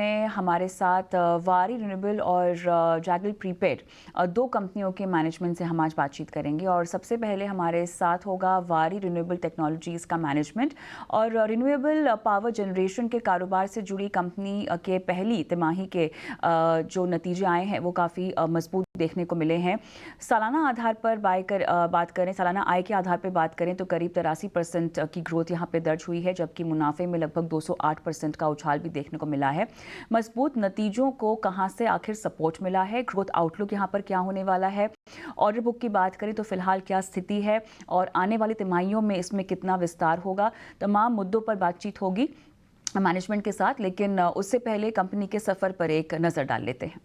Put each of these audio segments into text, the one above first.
में हमारे साथ वारी रिन्यूएबल और जैगल प्रीपेड दो कंपनियों के मैनेजमेंट से हम आज बातचीत करेंगे। और सबसे पहले हमारे साथ होगा वारी रिन्यूएबल टेक्नोलॉजीज़ का मैनेजमेंट और रिन्यूएबल पावर जनरेशन के कारोबार से जुड़ी कंपनी के पहली तिमाही के जो नतीजे आए हैं वो काफ़ी मजबूत देखने को मिले हैं। सालाना आधार पर बात करें, सालाना आय के आधार पर बात करें तो करीब 83% की ग्रोथ यहाँ पे दर्ज हुई है, जबकि मुनाफे में लगभग 208% का उछाल भी देखने को मिला है। मजबूत नतीजों को कहां से आखिर सपोर्ट मिला है, ग्रोथ आउटलुक यहाँ पर क्या होने वाला है, ऑर्डर बुक की बात करें तो फिलहाल क्या स्थिति है और आने वाली तिमाहियों में इसमें कितना विस्तार होगा, तमाम मुद्दों पर बातचीत होगी मैनेजमेंट के साथ। लेकिन उससे पहले कंपनी के सफर पर एक नजर डाल लेते हैं।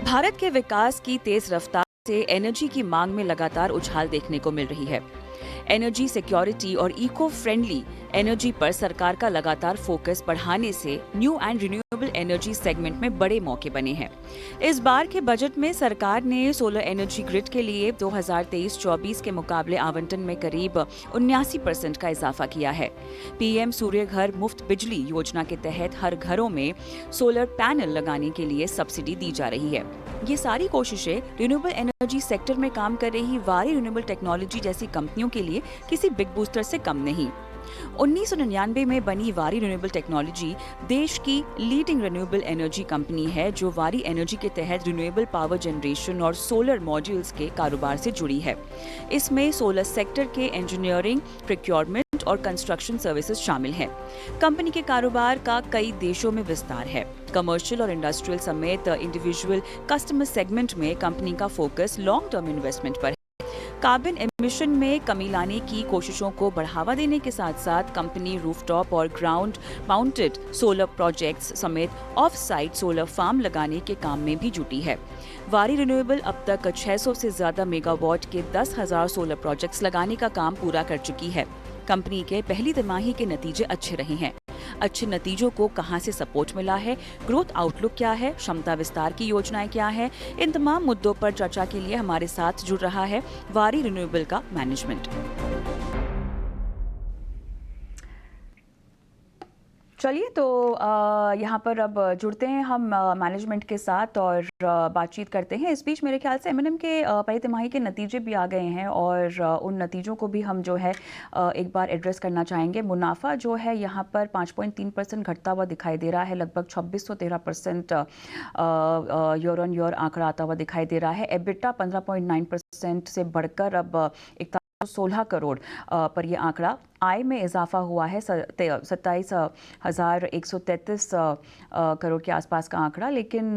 भारत के विकास की तेज रफ्तार से एनर्जी की मांग में लगातार उछाल देखने को मिल रही है। एनर्जी सिक्योरिटी और इको फ्रेंडली एनर्जी पर सरकार का लगातार फोकस बढ़ाने से new and renewable energy segment में बड़े मौके बने हैं। इस बार के बजट में सरकार ने सोलर एनर्जी ग्रिड के लिए 2023-24 के मुकाबले आवंटन में करीब 79% का इजाफा किया है। पीएम सूर्य घर मुफ्त बिजली योजना के तहत हर घरों में सोलर पैनल लगाने के लिए सब्सिडी दी जा रही है। ये सारी कोशिशें रिन्यूएबल एनर्जी सेक्टर में काम कर रही वारी रिन्यूएबल टेक्नोलॉजी जैसी कंपनियों के लिए किसी बिग बूस्टर से कम नहीं। 1999 में बनी वारी रिन्यूएबल टेक्नोलॉजी देश की लीडिंग रिन्यूएबल एनर्जी कंपनी है, जो वारी एनर्जी के तहत रिन्यूएबल पावर जनरेशन और सोलर मॉड्यूल्स के कारोबार से जुड़ी है। इसमें सोलर सेक्टर के इंजीनियरिंग, प्रोक्योरमेंट और कंस्ट्रक्शन सर्विसेज शामिल हैं। कंपनी के कारोबार का कई देशों में विस्तार है। कमर्शियल और इंडस्ट्रियल समेत इंडिविजुअल कस्टमर सेगमेंट में कंपनी का फोकस लॉन्ग टर्म इन्वेस्टमेंट पर है। कार्बन एमिशन में कमी लाने की कोशिशों को बढ़ावा देने के साथ साथ कंपनी रूफटॉप और ग्राउंड माउंटेड सोलर प्रोजेक्ट्स समेत ऑफ साइट सोलर फार्म लगाने के काम में भी जुटी है। वारी रिन्यूएबल अब तक 600 से ज्यादा मेगावाट के 10,000 सोलर प्रोजेक्ट्स लगाने का काम पूरा कर चुकी है। कंपनी के पहली तिमाही के नतीजे अच्छे रहे हैं। अच्छे नतीजों को कहां से सपोर्ट मिला है, ग्रोथ आउटलुक क्या है, क्षमता विस्तार की योजनाएं क्या है, इन तमाम मुद्दों पर चर्चा के लिए हमारे साथ जुड़ रहा है वारी रिन्यूएबल का मैनेजमेंट। चलिए तो यहाँ पर अब जुड़ते हैं हम मैनेजमेंट के साथ और बातचीत करते हैं। इस बीच मेरे ख्याल से एमएनएम के पहली तिमाही के नतीजे भी आ गए हैं और उन नतीजों को भी हम जो है एक बार एड्रेस करना चाहेंगे। मुनाफा जो है यहाँ पर 5.3% घटता हुआ दिखाई दे रहा है, लगभग 2613% ईयर ऑन ईयर आंकड़ा आता हुआ दिखाई दे रहा है। एबिटा 15.9% से बढ़कर अब 16 करोड़ पर यह आंकड़ा। आय में इजाफा हुआ है 27,133 करोड़ के आसपास का आंकड़ा। लेकिन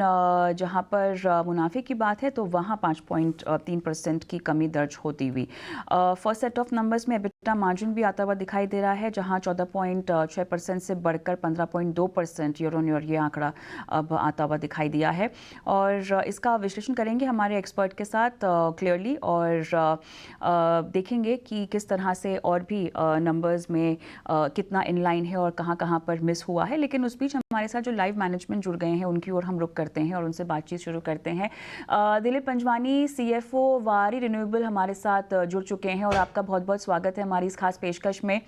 जहां पर मुनाफे की बात है तो वहां 5.3% की कमी दर्ज होती हुई। फर्स्ट सेट ऑफ नंबर्स में एबिटा मार्जिन भी आता हुआ दिखाई दे रहा है, जहां 14.6% से बढ़कर 15.2% ईयर ऑन ईयर ये आंकड़ा अब आता हुआ दिखाई दिया है। और इसका विश्लेषण करेंगे हमारे एक्सपर्ट के साथ क्लियरली और देखेंगे कि किस तरह से और भी नंबर्स में कितना इनलाइन है और कहां पर मिस हुआ है। लेकिन उस बीच हमारे साथ जो लाइव मैनेजमेंट जुड़ गए हैं उनकी ओर हम रुक करते हैं और उनसे बातचीत शुरू करते हैं। दिलीप पंजवानी, सीएफओ वारी रिन्यूएबल हमारे साथ जुड़ चुके हैं और आपका बहुत बहुत स्वागत है हमारी इस खास पेशकश में।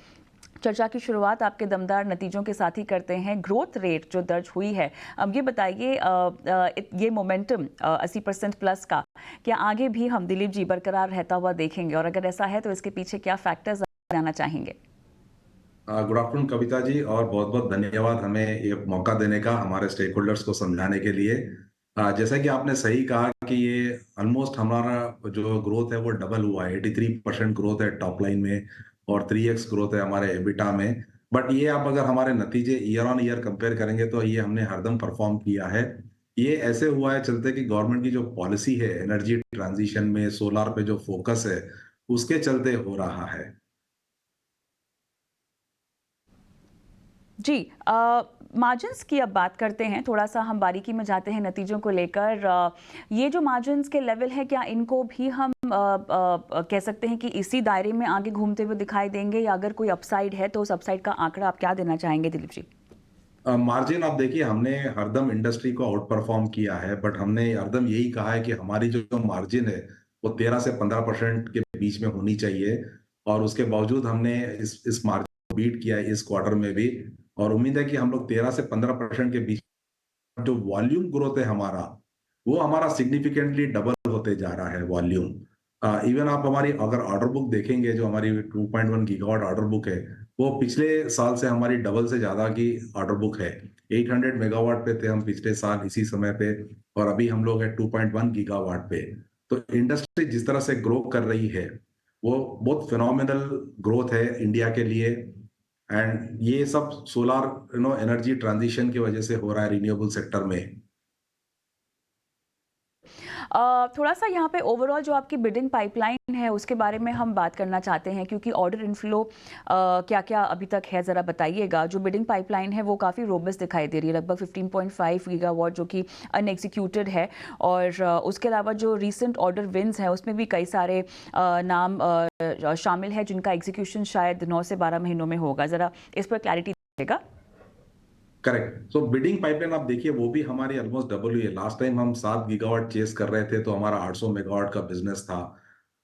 चर्चा की शुरुआत आपके दमदार नतीजों के साथ ही करते हैं। ग्रोथ रेट जो दर्ज हुई है, अब ये बताइए ये मोमेंटम 80% प्लस का क्या आगे भी हम दिलीप जी बरकरार रहता हुआ देखेंगे, और अगर ऐसा है तो इसके पीछे क्या फैक्टर्स जानना चाहेंगे? गुड आफ्टरनून कविता जी, और बहुत बहुत धन्यवाद हमें ये मौका देने का, हमारे स्टेक होल्डर्स को समझाने के लिए। जैसा कि आपने सही कहा कि ये ऑलमोस्ट हमारा जो ग्रोथ है वो डबल हुआ है। 83% ग्रोथ है टॉप लाइन में और 3x ग्रोथ है हमारे एबिटा में। बट ये आप अगर हमारे नतीजे ईयर ऑन ईयर कंपेयर करेंगे तो ये हमने हरदम परफॉर्म किया है। ये ऐसे हुआ है चलते कि गवर्नमेंट की जो पॉलिसी है एनर्जी ट्रांजिशन में सोलार पे जो फोकस है उसके चलते हो रहा है। जी, मार्जिन्स की अब बात करते हैं, थोड़ा सा हम बारीकी में जाते हैं नतीजों को लेकर। ये जो मार्जिन्स के लेवल है, क्या इनको भी हम कह सकते हैं कि इसी दायरे में आगे घूमते हुए दिखाई देंगे, या अगर कोई अपसाइड है तो उस अपसाइड का आंकड़ा आप क्या देना चाहेंगे दिलीप जी? मार्जिन आप देखिए, हमने हरदम इंडस्ट्री को आउट परफॉर्म किया है, बट हमने हरदम यही कहा है कि हमारी जो मार्जिन है वो 13 से 15% के बीच में होनी चाहिए। और उसके बावजूद हमने इस मार्जिन को बीट किया है इस क्वार्टर में भी। और उम्मीद है कि हम लोग 13 से 15% के बीच जो वॉल्यूम ग्रोथ है हमारा, वो हमारा सिग्निफिकेंटली डबल होते जा रहा है वॉल्यूम। इवन आप हमारी अगर ऑर्डर बुक देखेंगे, जो हमारी 2.1 गीगावाट ऑर्डर बुक है, वो पिछले साल से हमारी डबल से ज्यादा की ऑर्डर बुक है। 800 मेगावाट पे थे हम पिछले साल इसी समय पे, और अभी हम लोग है 2.1 गीगावाट पे। तो इंडस्ट्री जिस तरह से ग्रो कर रही है, वो बहुत फिनोमिनल ग्रोथ है इंडिया के लिए। एंड ये सब सोलार एनर्जी ट्रांजिशन की वजह से हो रहा है रिन्यूएबल सेक्टर में। थोड़ा सा यहाँ पे ओवरऑल जो आपकी बिडिंग पाइपलाइन है उसके बारे में हम बात करना चाहते हैं, क्योंकि ऑर्डर इनफ्लो क्या क्या अभी तक है, ज़रा बताइएगा। जो बिडिंग पाइपलाइन है वो काफ़ी रोबस्ट दिखाई दे रही है, लगभग 15.5 गीगावाट जो कि अनएग्जीक्यूटेड है। और उसके अलावा जो रीसेंट ऑर्डर विन्स हैं उसमें भी कई सारे नाम शामिल है जिनका एग्जीक्यूशन शायद 9 से 12 महीनों में होगा। ज़रा इस पर क्लैरिटी दीजिएगा। करेक्ट। सो बिडिंग पाइपलाइन आप देखिए, वो भी हमारी ऑलमोस्ट डबल हुई है। लास्ट टाइम हम 7 गीगावाट चेस कर रहे थे तो हमारा 800 मेगावाट का बिजनेस था।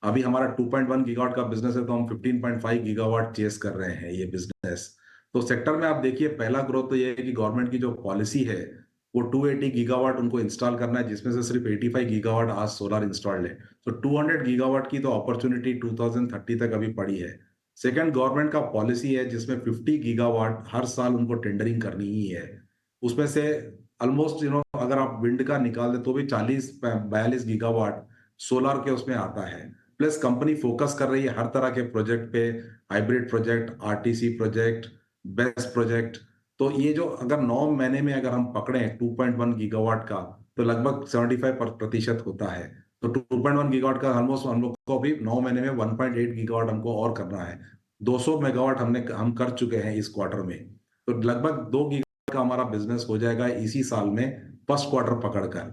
अभी हमारा 2.1 गीगावाट का बिजनेस है तो हम 15.5 गीगावाट चेस कर रहे हैं ये बिजनेस। तो सेक्टर में आप देखिए, पहला ग्रोथ तो ये है कि गवर्नमेंट की जो पॉलिसी है, वो 280 गीगावाट उनको इंस्टॉल करना है, जिसमें से सिर्फ 85 गीगावाट आज सोलर इंस्टॉल्ड है। तो 200 गीगावाट की तो अपॉर्चुनिटी 2030 तक अभी पड़ी है। सेकंड, गवर्नमेंट का पॉलिसी है जिसमें 50 गीगावाट हर साल उनको टेंडरिंग करनी ही है। उसमें से ऑलमोस्ट अगर आप विंड का निकाल दे तो भी 40-42 गीगावाट सोलर के उसमें आता है। प्लस कंपनी फोकस कर रही है हर तरह के प्रोजेक्ट पे, hybrid project, RTC project, best project. तो ये जो अगर 9 महीने में अगर हम पकड़े 2.1 गीगावाट का, तो लगभग 75% होता है। तो 2.1 गीगावाट का ऑलमोस्ट हम लोग को अभी 9 महीने में 1.8 गीगावाट हमको और करना है। 200 मेगावाट हम कर चुके हैं इस क्वार्टर में। तो लगभग 2 का हमारा बिजनेस हो जाएगा इसी साल में, फर्स्ट क्वार्टर पकड़कर।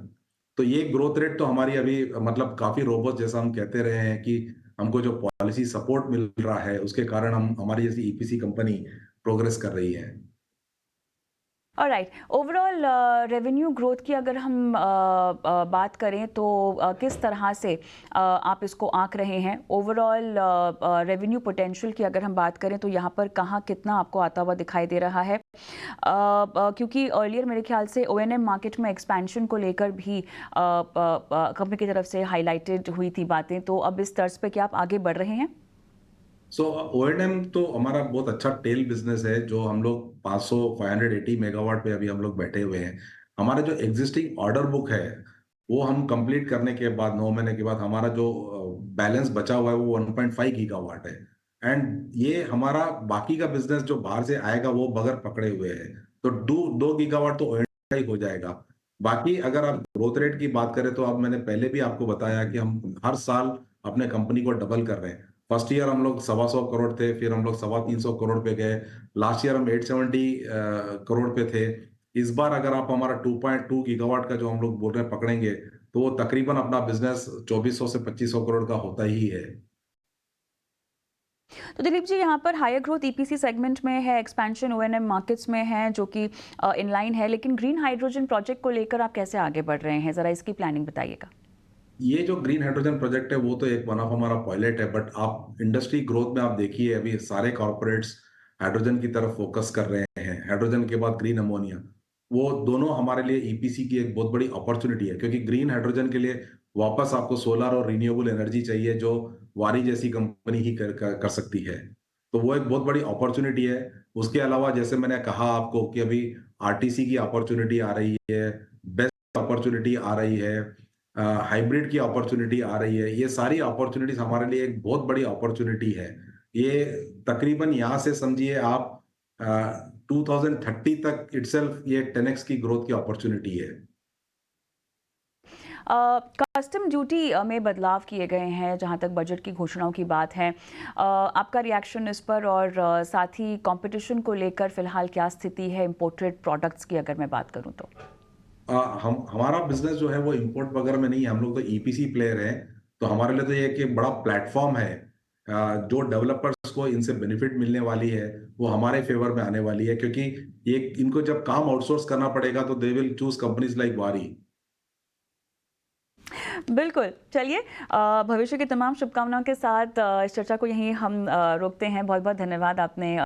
तो ये ग्रोथ रेट तो हमारी अभी मतलब काफी रोबस्ट, जैसा हम कहते रहे हैं कि हमको जो पॉलिसी सपोर्ट मिल रहा है उसके कारण हम हमारी जैसी ईपीसी कंपनी प्रोग्रेस कर रही है। ऑलराइट, ओवरऑल रेवेन्यू ग्रोथ की अगर हम बात करें तो किस तरह से आप इसको आंक रहे हैं? ओवरऑल रेवेन्यू पोटेंशियल की अगर हम बात करें तो यहाँ पर कहाँ कितना आपको आता हुआ दिखाई दे रहा है? क्योंकि अर्लियर मेरे ख्याल से ओएनएम मार्केट में एक्सपेंशन को लेकर भी कंपनी की तरफ से हाईलाइटेड हुई थी बातें, तो अब इस तर्ज पे क्या आप आगे बढ़ रहे हैं? सो ओएनएम तो हमारा बहुत अच्छा टेल बिजनेस है, जो हम लोग 580 मेगावाट पे अभी हम लोग बैठे हुए हैं। हमारा जो एग्जिस्टिंग ऑर्डर बुक है, वो हम कंप्लीट करने के बाद 9 महीने के बाद हमारा जो बैलेंस बचा हुआ है वो 1.5 गीगावाट है। एंड ये हमारा बाकी का बिजनेस जो बाहर से आएगा वो बगैर पकड़े हुए है। तो 2 गीगावाट तो ओएनएम का ही हो जाएगा। बाकी अगर आप ग्रोथ रेट की बात करें तो अब मैंने पहले भी आपको बताया कि हम हर साल अपने कंपनी को डबल कर रहे हैं। फर्स्ट ईयर हम लोग 125 करोड़ थे, फिर हम लोग 325 करोड़ पे गए। लास्ट ईयर हम 870 करोड़ पे थे। इस बार अगर आप हमारा 2.2 गीगावाट का जो हम लोग बोल रहे हैं पकड़ेंगे, तो वो तकरीबन अपना बिजनेस 2400 से 2500 करोड़ का होता ही है। तो दिलीप जी, यहाँ पर हायर ग्रोथ ईपीसी सेगमेंट में है, एक्सपेंशन ओएनएम मार्केट्स में है जो कि इनलाइन है, लेकिन ग्रीन हाइड्रोजन प्रोजेक्ट को लेकर आप कैसे आगे बढ़ रहे हैं? ज़रा इसकी प्लानिंग बताइएगा। ये जो ग्रीन हाइड्रोजन प्रोजेक्ट है वो तो एक वन ऑफ हमारा पायलट है, बट आप इंडस्ट्री ग्रोथ में आप देखिए अभी सारे कॉर्पोरेट्स हाइड्रोजन की तरफ फोकस कर रहे हैं। हाइड्रोजन के बाद ग्रीन अमोनिया, वो दोनों हमारे लिए ईपीसी की एक बहुत बड़ी अपॉर्चुनिटी है, क्योंकि ग्रीन हाइड्रोजन के लिए वापस आपको सोलर और रिन्यूएबल एनर्जी चाहिए, जो वारी जैसी कंपनी ही कर सकती है। तो वो एक बहुत बड़ी अपॉर्चुनिटी है। उसके अलावा जैसे मैंने कहा आपको कि अभी आरटीसी की अपॉर्चुनिटी आ रही है, बेस्ट अपॉर्चुनिटी आ रही है, हाइब्रिड की अपॉर्चुनिटी आ रही है। ये सारी अपॉर्चुनिटीज हमारे लिए एक बहुत बड़ी अपॉर्चुनिटी है। ये तकरीबन यहाँ से समझिए आप 2030 तक इटसेल्फ ये 10x की ग्रोथ की अपॉर्चुनिटी है। कस्टम ड्यूटी में बदलाव किए गए हैं जहां तक बजट की घोषणाओं की बात है। आपका रिएक्शन इस पर, और साथ ही कंपटीशन को लेकर फिलहाल क्या स्थिति है इंपोर्टेड प्रोडक्ट्स की अगर मैं बात करूं तो? हम हमारा बिजनेस जो है वो इंपोर्ट वगैरह में नहीं है, हम लोग तो ईपीसी प्लेयर हैं। तो हमारे लिए तो ये एक बड़ा प्लेटफॉर्म है। जो डेवलपर्स को इनसे बेनिफिट मिलने वाली है वो हमारे फेवर में आने वाली है, क्योंकि ये इनको जब काम आउटसोर्स करना पड़ेगा तो they will choose companies like वारी। बिल्कुल, चलिए भविष्य की तमाम शुभकामनाओं के साथ इस चर्चा को यहीं हम रोकते हैं। बहुत-बहुत धन्यवाद आपने